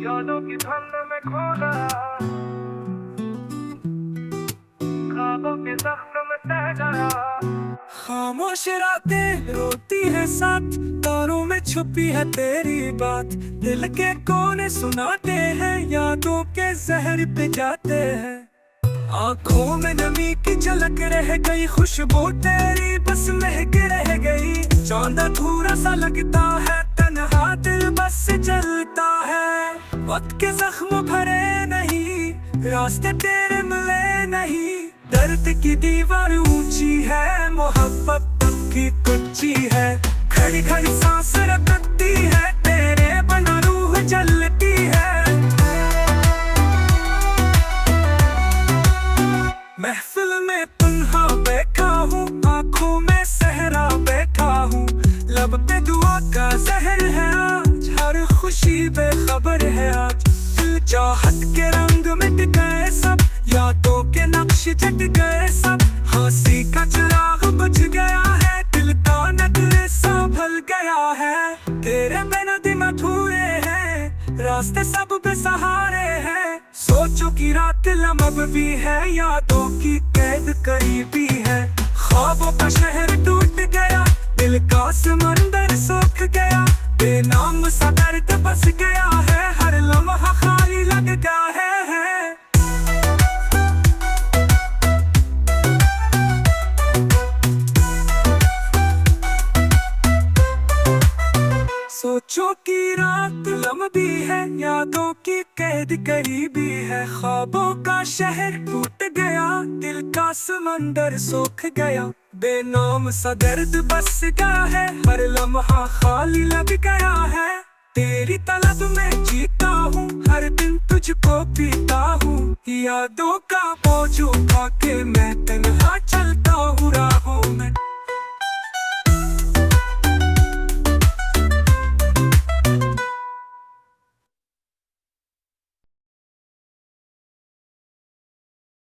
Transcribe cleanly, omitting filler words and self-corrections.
यादों की धुन में खो गया, ख्वाबों के जख्म में तह गया। खामोश रातें रोती है साथ, तारों में छुपी है तेरी बात। दिल के कोने सुनाते हैं, यादों के जहर पे जाते हैं। आँखों में नमी की झलक रह गई, खुशबू तेरी बस महक रह गई। चांद अधूरा सा लगता है, तन्हा दिल बस जलता है। वक्त के जख्म भरे नहीं, रास्ते तेरे मिले नहीं। दर्द की दीवार ऊंची है, मोहब्बत की कुच्ची है। खड़ी खड़ी सांस रखती है, तेरे बना रूह जलती है। महफिल में तन्हा बैठा हूँ, आँखों में सहरा बैठा हूँ। लब पे दुआ का जहर है आज, हर खुशी बेखबर है आज। दिल चाहत के रंग मिट गए सब, यादों के नक्श जट गए सब। हंसी का चिराग बुझ गया है, दिल का नगले संभल गया है। तेरे बिना दिन अधूरे हैं, रास्ते सब बेसहारे हैं। सोचो कि रात लम्ब भी है, यादों की कैद करीबी है। ख्वाबों का शहर टूट गया, दिल का समंदर सूख गया। बेनाम सा दर्द बस गया है, हर लम्हा खाली लग गया है। सोचो कि रात लंबी है, यादों की कैद करीबी है। ख्वाबों का शहर टूट गया, दिल का समंदर सूख गया। बेनाम सा दर्द बस गया है, हर लम्हा खाली लग गया है। तेरी तलब में जीता हूँ, हर दिन तुझको पीता हूँ। यादों का बोझ उठा के मैं तन्हा चलता हूँ।